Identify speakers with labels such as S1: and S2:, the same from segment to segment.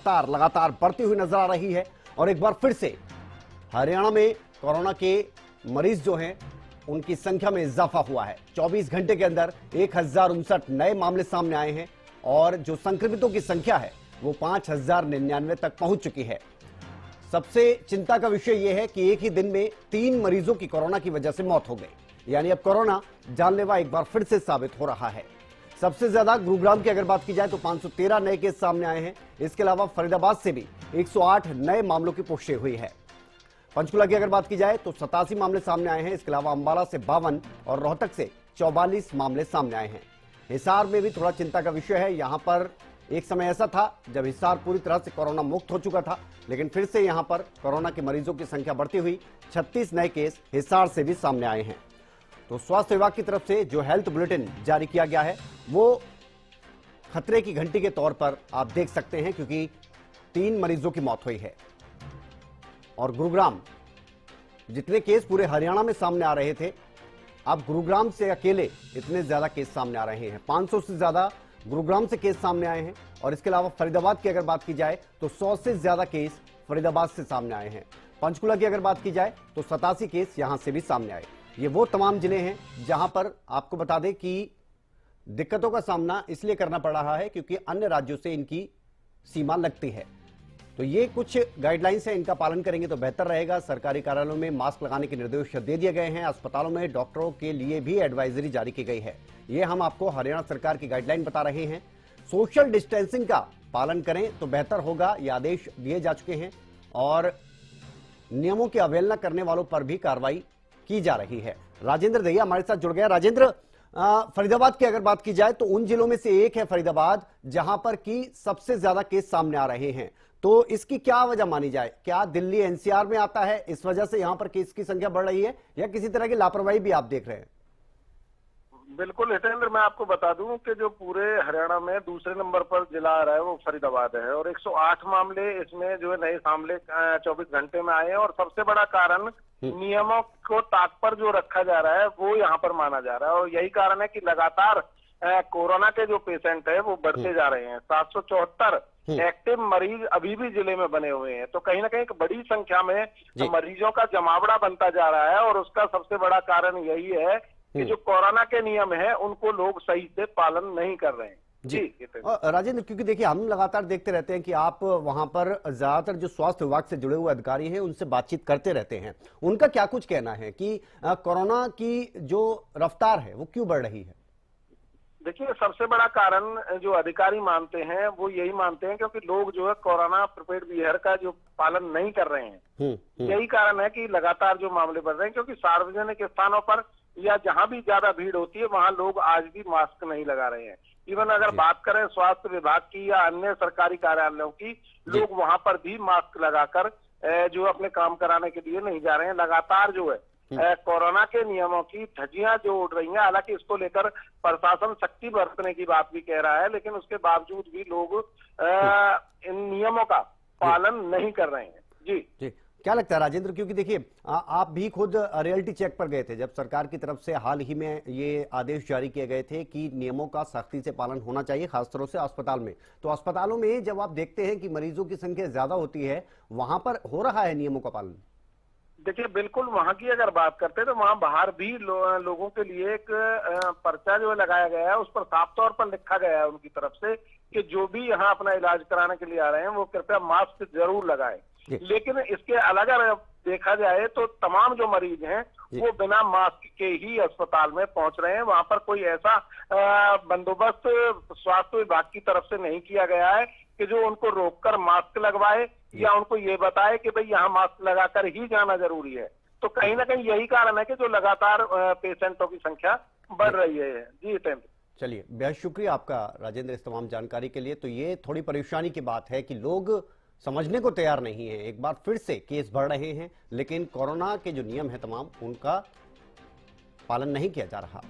S1: रफ्तार लगातार बढ़ती हुई नजर आ रही है और एक बार फिर से हरियाणा में कोरोना के मरीज जो हैं उनकी संख्या में इजाफा हुआ है। 24 घंटे के अंदर 1059 नए मामले सामने आए हैं और जो संक्रमितों की संख्या है वो 5099 तक पहुंच चुकी है। सबसे चिंता का विषय यह है कि एक ही दिन में 3 मरीजों की कोरोना की वजह से मौत हो गई, यानी अब कोरोना जानलेवा एक बार फिर से साबित हो रहा है। सबसे ज्यादा गुरुग्राम की अगर बात की जाए तो 513 नए केस सामने आए हैं। इसके अलावा फरीदाबाद से भी 108 नए मामलों की पुष्टि हुई है। पंचकुला की अगर बात की जाए तो 87 मामले सामने आए हैं। इसके अलावा अंबाला से 52 और रोहतक से 44 मामले सामने आए हैं। हिसार में भी थोड़ा चिंता का विषय है। यहां पर एक समय ऐसा था जब हिसार पूरी तरह से कोरोना मुक्त हो चुका था, लेकिन फिर से यहां पर कोरोना के मरीजों की संख्या बढ़ती हुई 36 नए केस हिसार से भी सामने आए हैं। तो स्वास्थ्य विभाग की तरफ से जो हेल्थ बुलेटिन जारी किया गया है वो खतरे की घंटी के तौर पर आप देख सकते हैं, क्योंकि 3 मरीजों की मौत हुई है। और गुरुग्राम, जितने केस पूरे हरियाणा में सामने आ रहे थे, अब गुरुग्राम से अकेले इतने ज्यादा केस सामने आ रहे हैं। 500 से ज्यादा गुरुग्राम से केस सामने आए हैं। और इसके अलावा फरीदाबाद की अगर बात की जाए तो 100 से ज्यादा केस फरीदाबाद से सामने आए हैं। पंचकुला की अगर बात की जाए तो 87 केस यहां से भी सामने आए। ये वो तमाम जिले हैं जहां पर आपको बता दें कि दिक्कतों का सामना इसलिए करना पड़ रहा है क्योंकि अन्य राज्यों से इनकी सीमा लगती है। तो ये कुछ गाइडलाइंस हैं, इनका पालन करेंगे तो बेहतर रहेगा। सरकारी कार्यालयों में मास्क लगाने के निर्देश दे दिए गए हैं। अस्पतालों में डॉक्टरों के लिए भी एडवाइजरी जारी की गई है। ये हम आपको हरियाणा सरकार की गाइडलाइन बता रहे हैं। सोशल डिस्टेंसिंग का पालन करें तो बेहतर होगा, ये आदेश दिए जा चुके हैं और नियमों की अवहेलना करने वालों पर भी कार्रवाई की जा रही है। राजेंद्र दहिया हमारे साथ जुड़ गया। राजेंद्र, फरीदाबाद की अगर बात की जाए तो उन जिलों में से एक है फरीदाबाद जहां पर की सबसे ज्यादा केस सामने आ रहे हैं, तो इसकी क्या वजह मानी जाए? क्या दिल्ली एनसीआर में आता है, इस वजह से यहां पर केस की संख्या बढ़ रही है, या किसी तरह की लापरवाही भी आप देख रहे हैं?
S2: बिल्कुल हितेंद्र, मैं आपको बता दूं कि जो पूरे हरियाणा में दूसरे नंबर पर जिला आ रहा है वो फरीदाबाद है और 108 मामले इसमें जो है नए मामले 24 घंटे में आए हैं। और सबसे बड़ा कारण नियमों को ताक पर जो रखा जा रहा है वो यहाँ पर माना जा रहा है और यही कारण है कि लगातार कोरोना के जो पेशेंट है वो बढ़ते जा रहे हैं। 774 एक्टिव मरीज अभी भी जिले में बने हुए हैं। तो कहीं ना कहीं एक बड़ी संख्या में मरीजों का जमावड़ा बनता जा रहा है और उसका सबसे बड़ा कारण यही है कि जो कोरोना के नियम है उनको लोग सही से पालन नहीं कर रहे हैं। जी
S1: राजेंद्र, क्योंकि देखिए हम लगातार देखते रहते हैं कि आप वहां पर ज्यादातर जो स्वास्थ्य विभाग से जुड़े हुए अधिकारी हैं उनसे बातचीत करते रहते हैं। उनका क्या कुछ कहना है कि कोरोना की जो रफ्तार है वो क्यों बढ़ रही है?
S2: देखिए, सबसे बड़ा कारण जो अधिकारी मानते हैं वो यही मानते हैं क्योंकि लोग जो है कोरोना प्रिपेयर्ड बिहेवियर का जो पालन नहीं कर रहे हैं। यही कारण है कि लगातार जो मामले बढ़ रहे हैं, क्योंकि सार्वजनिक स्थानों पर या जहां भी ज्यादा भीड़ होती है वहां लोग आज भी मास्क नहीं लगा रहे हैं। इवन अगर बात करें स्वास्थ्य विभाग की या अन्य सरकारी कार्यालयों की, लोग वहां पर भी मास्क लगाकर जो अपने काम कराने के लिए नहीं जा रहे हैं। लगातार जो है कोरोना के नियमों की धज्जियां जो उड़ रही हैं, हालांकि इसको लेकर प्रशासन सख्ती बरतने की बात भी कह रहा है, लेकिन उसके बावजूद भी लोग इन नियमों का पालन नहीं कर रहे हैं। जी
S1: क्या लगता है राजेंद्र, क्योंकि देखिए आप भी खुद रियलिटी चेक पर गए थे जब सरकार की तरफ से हाल ही में ये आदेश जारी किए गए थे कि नियमों का सख्ती से पालन होना चाहिए, खासतौर से अस्पताल में। तो अस्पतालों में जब आप देखते हैं कि मरीजों की संख्या ज्यादा होती है, वहां पर हो रहा है नियमों का पालन?
S2: देखिए, बिल्कुल वहां की अगर बात करते हैं तो वहां बाहर भी लोगों के लिए एक पर्चा जो है लगाया गया है, उस पर साफ तौर पर लिखा गया है उनकी तरफ से कि जो भी यहाँ अपना इलाज कराने के लिए आ रहे हैं वो कृपया मास्क जरूर लगाएं। लेकिन इसके अलग अगर देखा जाए तो तमाम जो मरीज हैं वो बिना मास्क के ही अस्पताल में पहुंच रहे हैं। वहां पर कोई ऐसा बंदोबस्त स्वास्थ्य विभाग की तरफ से नहीं किया गया है कि जो उनको रोककर मास्क लगवाए या उनको ये बताए कि भाई यहाँ मास्क लगाकर ही जाना जरूरी है। तो कहीं ना कहीं यही कारण है कि जो लगातार पेशेंटों की संख्या बढ़ रही है। जी तेंद्र,
S1: चलिए बेहद शुक्रिया आपका राजेंद्र इस तमाम जानकारी के लिए। तो ये थोड़ी परेशानी की बात है कि लोग समझने को तैयार नहीं है। एक बार फिर से केस बढ़ रहे हैं, लेकिन कोरोना के जो नियम है तमाम उनका पालन नहीं किया जा रहा।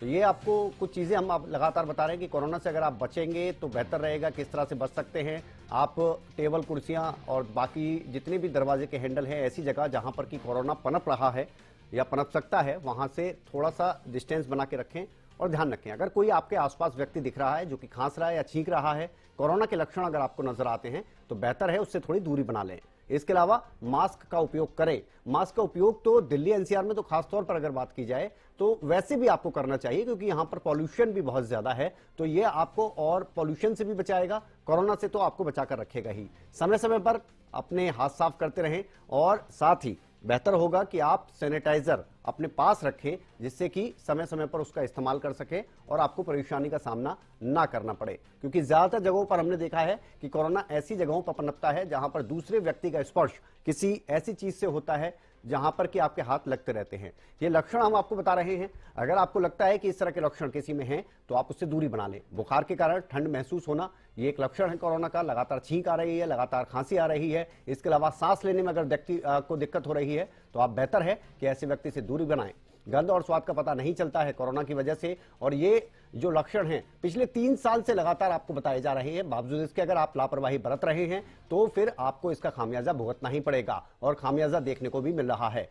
S1: तो ये आपको कुछ चीजें हम आप लगातार बता रहे हैं कि कोरोना से अगर आप बचेंगे तो बेहतर रहेगा। किस तरह से बच सकते हैं आप? टेबल कुर्सियां और बाकी जितने भी दरवाजे के हैंडल हैं, ऐसी जगह जहां पर कि कोरोना पनप रहा है या पनप सकता है, वहां से थोड़ा सा डिस्टेंस बना के रखें और ध्यान रखें, अगर कोई आपके आसपास व्यक्ति दिख रहा है जो कि खांस रहा है या छींक रहा है, कोरोना के लक्षण अगर आपको नजर आते हैं तो बेहतर है उससे थोड़ी दूरी बना लें। इसके अलावा मास्क का उपयोग करें। मास्क का उपयोग तो दिल्ली एनसीआर में तो खासतौर पर अगर बात की जाए तो वैसे भी आपको करना चाहिए, क्योंकि यहां पर पॉल्यूशन भी बहुत ज्यादा है, तो ये आपको और पॉल्यूशन से भी बचाएगा, कोरोना से तो आपको बचा कर रखेगा ही। समय समय पर अपने हाथ साफ करते रहें और साथ ही बेहतर होगा कि आप सैनिटाइजर अपने पास रखें, जिससे कि समय समय पर उसका इस्तेमाल कर सकें और आपको परेशानी का सामना ना करना पड़े। क्योंकि ज्यादातर जगहों पर हमने देखा है कि कोरोना ऐसी जगहों पर पनपता है जहां पर दूसरे व्यक्ति का स्पर्श किसी ऐसी चीज से होता है जहां पर कि आपके हाथ लगते रहते हैं। ये लक्षण हम आपको बता रहे हैं। अगर आपको लगता है कि इस तरह के लक्षण किसी में हैं तो आप उससे दूरी बना लें। बुखार के कारण ठंड महसूस होना, ये एक लक्षण है कोरोना का। लगातार छींक आ रही है, लगातार खांसी आ रही है, इसके अलावा सांस लेने में अगर व्यक्ति को दिक्कत हो रही है तो आप बेहतर है कि ऐसे व्यक्ति से दूरी बनाएं। गंध और स्वाद का पता नहीं चलता है कोरोना की वजह से, और ये जो लक्षण हैं पिछले 3 साल से लगातार आपको बताए जा रहे हैं, बावजूद इसके अगर आप लापरवाही बरत रहे हैं तो फिर आपको इसका खामियाजा भुगतना ही पड़ेगा, और खामियाजा देखने को भी मिल रहा है।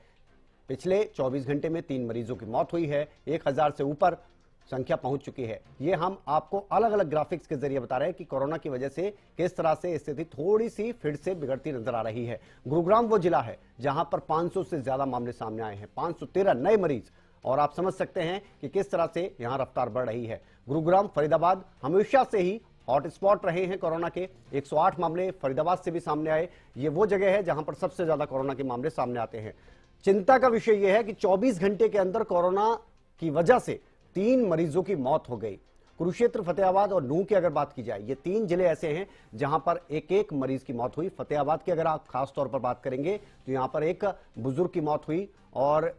S1: पिछले 24 घंटे में 3 मरीजों की मौत हुई है, 1000 से ऊपर संख्या पहुंच चुकी है। ये हम आपको अलग अलग ग्राफिक्स के जरिए बता रहे हैं कि कोरोना की वजह से किस तरह से स्थिति थोड़ी सी फिर से बिगड़ती नजर आ रही है। गुरुग्राम वो जिला है जहां पर 500 से ज्यादा मामले सामने आए हैं, 513 नए मरीज, और आप समझ सकते हैं कि किस तरह से यहां रफ्तार बढ़ रही है। गुरुग्राम, फरीदाबाद हमेशा से ही हॉटस्पॉट रहे हैं कोरोना के। 108 मामले फरीदाबाद से भी सामने आए। ये वो जगह है जहां पर सबसे ज्यादा कोरोना के मामले सामने आते हैं। चिंता का विषय यह है कि 24 घंटे के अंदर कोरोना की वजह से 3 मरीजों की मौत हो गई। कुरुक्षेत्र, फतेहाबाद और नूंह की अगर बात की जाए, ये 3 जिले ऐसे हैं जहां पर एक एक मरीज की मौत हुई। फतेहाबाद की अगर आप खास तौर पर बात करेंगे तो यहां पर एक बुजुर्ग की मौत हुई, और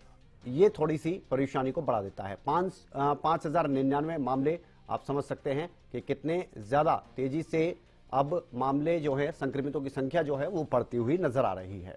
S1: ये थोड़ी सी परेशानी को बढ़ा देता है। 5099 मामले, आप समझ सकते हैं कि कितने ज्यादा तेजी से अब मामले जो है, संक्रमितों की संख्या जो है वो बढ़ती हुई नजर आ रही है।